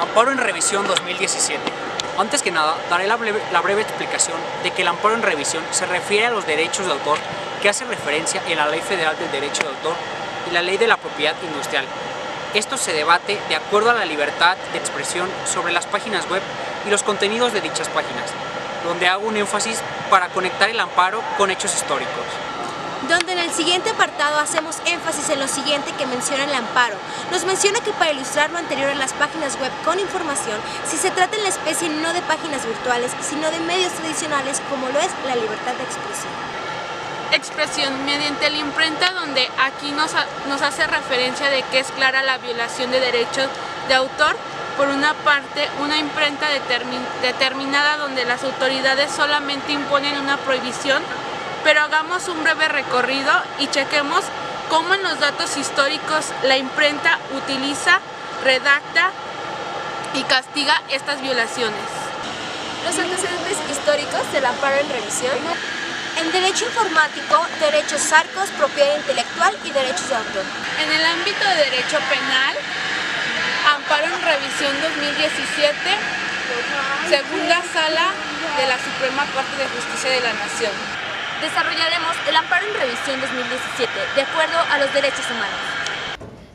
Amparo en revisión 2017. Antes que nada, daré la breve explicación de que el amparo en revisión se refiere a los derechos de autor que hace referencia en la Ley Federal del Derecho de Autor y la Ley de la Propiedad Industrial. Esto se debate de acuerdo a la libertad de expresión sobre las páginas web y los contenidos de dichas páginas, donde hago un énfasis para conectar el amparo con hechos históricos. Donde en el siguiente apartado hacemos énfasis en lo siguiente que menciona el amparo. Nos menciona que para ilustrar lo anterior en las páginas web con información, si se trata en la especie no de páginas virtuales, sino de medios tradicionales como lo es la libertad de expresión. Expresión mediante la imprenta, donde aquí nos hace referencia de que es clara la violación de derechos de autor. Por una parte, una imprenta determinada donde las autoridades solamente imponen una prohibición, pero hagamos un breve recorrido y chequemos cómo en los datos históricos la imprenta utiliza, redacta y castiga estas violaciones. Los antecedentes históricos del amparo en revisión. En derecho informático, derechos arcos, propiedad intelectual y derechos de autor. En el ámbito de derecho penal, amparo en revisión 2017, segunda sala de la Suprema Corte de Justicia de la Nación. Desarrollaremos el amparo en revisión 2017 de acuerdo a los derechos humanos.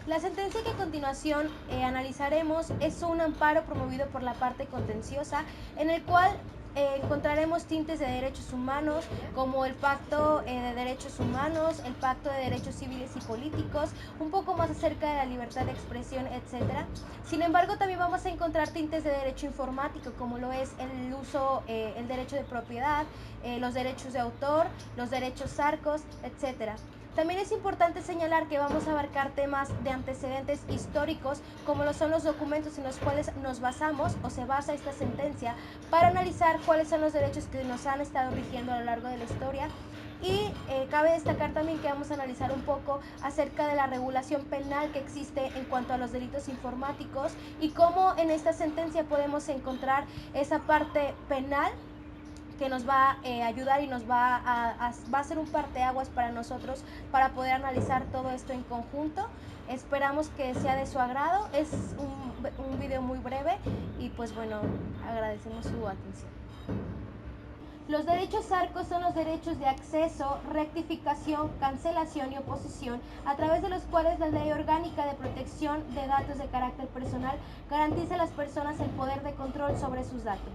La sentencia que a continuación analizaremos es un amparo promovido por la parte contenciosa, en el cual encontraremos tintes de derechos humanos como el Pacto de Derechos Humanos, el Pacto de Derechos Civiles y Políticos, un poco más acerca de la libertad de expresión, etc. Sin embargo, también vamos a encontrar tintes de derecho informático como lo es el uso, el derecho de propiedad, los derechos de autor, los derechos arcos, etc. También es importante señalar que vamos a abarcar temas de antecedentes históricos como lo son los documentos en los cuales nos basamos o se basa esta sentencia para analizar cuáles son los derechos que nos han estado rigiendo a lo largo de la historia. Y cabe destacar también que vamos a analizar un poco acerca de la regulación penal que existe en cuanto a los delitos informáticos y cómo en esta sentencia podemos encontrar esa parte penal que nos va a ayudar y nos va a ser un parteaguas para nosotros para poder analizar todo esto en conjunto. Esperamos que sea de su agrado, es un video muy breve y pues bueno, agradecemos su atención. Los derechos arcos son los derechos de acceso, rectificación, cancelación y oposición, a través de los cuales la Ley Orgánica de Protección de Datos de Carácter Personal garantiza a las personas el poder de control sobre sus datos.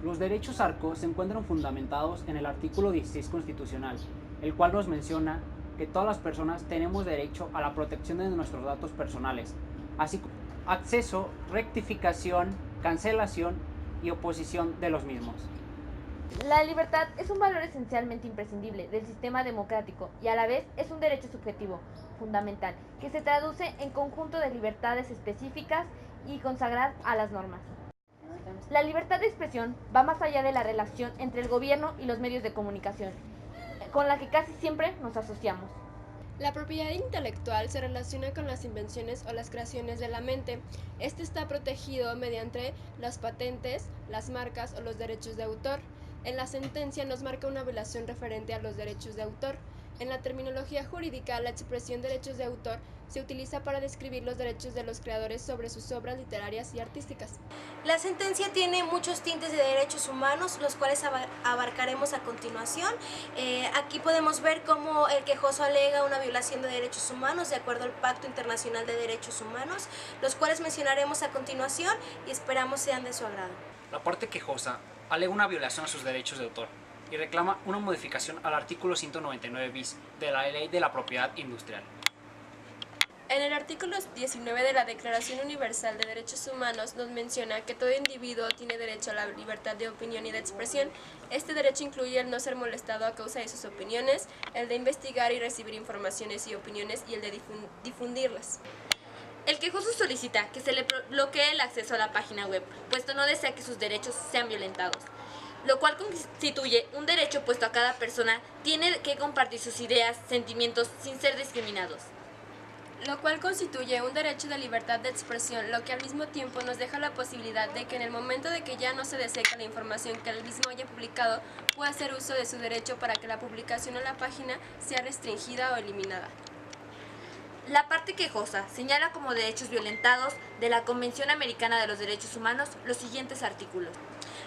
Los derechos arcos se encuentran fundamentados en el artículo 16 constitucional, el cual nos menciona que todas las personas tenemos derecho a la protección de nuestros datos personales, así como acceso, rectificación, cancelación y oposición de los mismos. La libertad es un valor esencialmente imprescindible del sistema democrático y a la vez es un derecho subjetivo, fundamental, que se traduce en conjunto de libertades específicas y consagrar a las normas. La libertad de expresión va más allá de la relación entre el gobierno y los medios de comunicación, con la que casi siempre nos asociamos. La propiedad intelectual se relaciona con las invenciones o las creaciones de la mente. Este está protegido mediante las patentes, las marcas o los derechos de autor. En la sentencia nos marca una violación referente a los derechos de autor. En la terminología jurídica, la expresión derechos de autor se utiliza para describir los derechos de los creadores sobre sus obras literarias y artísticas. La sentencia tiene muchos tintes de derechos humanos, los cuales abarcaremos a continuación. Aquí podemos ver cómo el quejoso alega una violación de derechos humanos de acuerdo al Pacto Internacional de Derechos Humanos, los cuales mencionaremos a continuación y esperamos sean de su agrado. La parte quejosa alega una violación a sus derechos de autor y reclama una modificación al artículo 199 bis de la Ley de la Propiedad Industrial. En el artículo 19 de la Declaración Universal de Derechos Humanos nos menciona que todo individuo tiene derecho a la libertad de opinión y de expresión. Este derecho incluye el no ser molestado a causa de sus opiniones, el de investigar y recibir informaciones y opiniones y el de difundirlas. El quejoso solicita que se le bloquee el acceso a la página web, puesto no desea que sus derechos sean violentados, lo cual constituye un derecho puesto a cada persona tiene que compartir sus ideas, sentimientos sin ser discriminados. Lo cual constituye un derecho de libertad de expresión, lo que al mismo tiempo nos deja la posibilidad de que en el momento de que ya no se desee que la información que el mismo haya publicado pueda hacer uso de su derecho para que la publicación en la página sea restringida o eliminada. La parte quejosa señala como derechos violentados de la Convención Americana de los Derechos Humanos los siguientes artículos.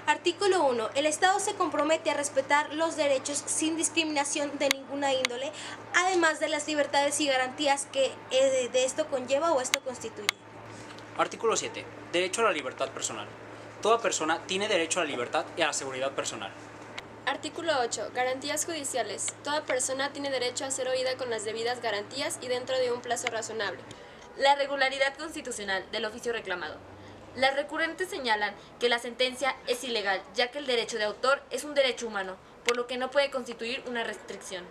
Artículo 1. El Estado se compromete a respetar los derechos sin discriminación de ninguna índole, además de las libertades y garantías que de esto conlleva o esto constituye. Artículo 7. Derecho a la libertad personal. Toda persona tiene derecho a la libertad y a la seguridad personal. Artículo 8. Garantías judiciales. Toda persona tiene derecho a ser oída con las debidas garantías y dentro de un plazo razonable. La regularidad constitucional del oficio reclamado. Las recurrentes señalan que la sentencia es ilegal, ya que el derecho de autor es un derecho humano, por lo que no puede constituir una restricción.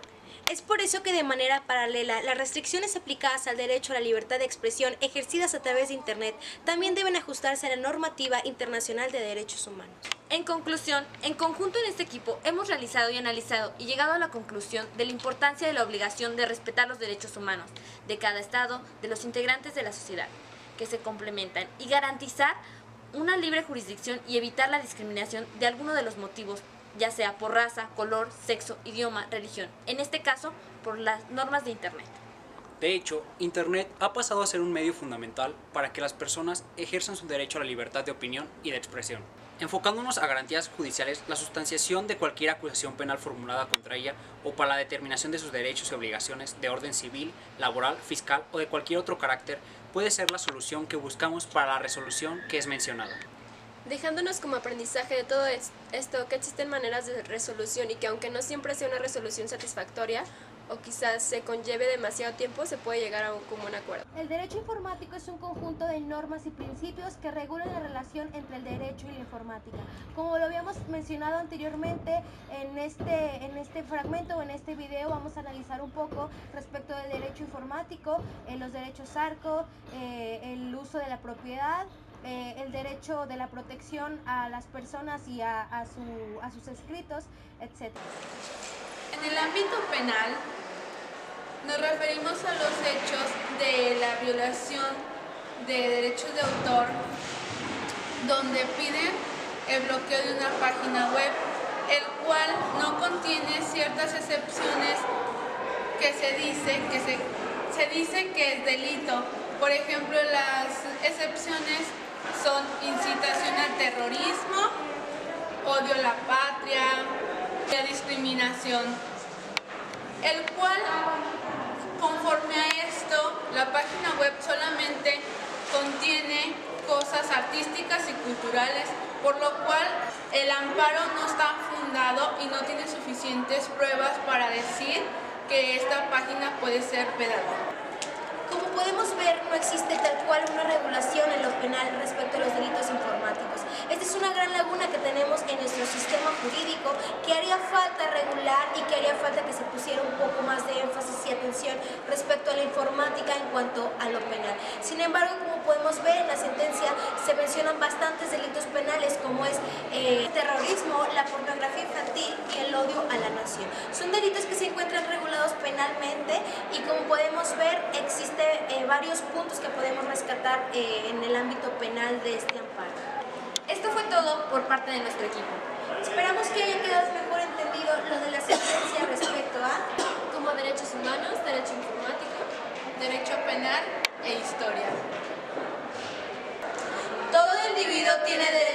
Es por eso que de manera paralela, las restricciones aplicadas al derecho a la libertad de expresión ejercidas a través de Internet también deben ajustarse a la normativa internacional de derechos humanos. En conclusión, en conjunto en este equipo hemos realizado y analizado y llegado a la conclusión de la importancia de la obligación de respetar los derechos humanos de cada Estado, de los integrantes de la sociedad, que se complementan, y garantizar una libre jurisdicción y evitar la discriminación de alguno de los motivos, ya sea por raza, color, sexo, idioma, religión, en este caso por las normas de Internet. De hecho, Internet ha pasado a ser un medio fundamental para que las personas ejerzan su derecho a la libertad de opinión y de expresión. Enfocándonos a garantías judiciales, la sustanciación de cualquier acusación penal formulada contra ella o para la determinación de sus derechos y obligaciones de orden civil, laboral, fiscal o de cualquier otro carácter puede ser la solución que buscamos para la resolución que es mencionada. Dejándonos como aprendizaje de todo esto que existen maneras de resolución y que aunque no siempre sea una resolución satisfactoria o quizás se conlleve demasiado tiempo, se puede llegar a un común acuerdo. El derecho informático es un conjunto de normas y principios que regulan la relación entre el derecho y la informática. Como lo habíamos mencionado anteriormente, en este fragmento o en este video vamos a analizar un poco respecto del derecho informático, los derechos ARCO, el uso de la propiedad, el derecho de la protección a las personas y a sus escritos, etc. En el ámbito penal nos referimos a los hechos de la violación de derechos de autor, donde piden el bloqueo de una página web, el cual no contiene ciertas excepciones que se dice que es delito. Por ejemplo, las excepciones son incitación al terrorismo, odio a la patria, la discriminación, el cual, conforme a esto, la página web solamente contiene cosas artísticas y culturales, por lo cual el amparo no está fundado y no tiene suficientes pruebas para decir que esta página puede ser pedagógica. Como podemos ver, no existe tal cual una regulación en lo penal respecto a los delitos informáticos. Esta es una gran laguna que tenemos en nuestro sistema jurídico que haría falta regular y que haría falta que se pusiera un poco más de énfasis y atención respecto a la informática en cuanto a lo penal. Sin embargo, como podemos ver en la sentencia, se mencionan bastantes delitos penales como es el terrorismo, la pornografía infantil y el odio a la nación. Son delitos que se encuentran regulados penalmente y como podemos ver, existen varios puntos que podemos rescatar en el ámbito penal de este amparo. Esto fue todo por parte de nuestro equipo. Esperamos que haya quedado mejor entendido lo de la sentencia respecto a Como derechos humanos, derecho informático, Derecho penal e historia. todo individuo tiene derecho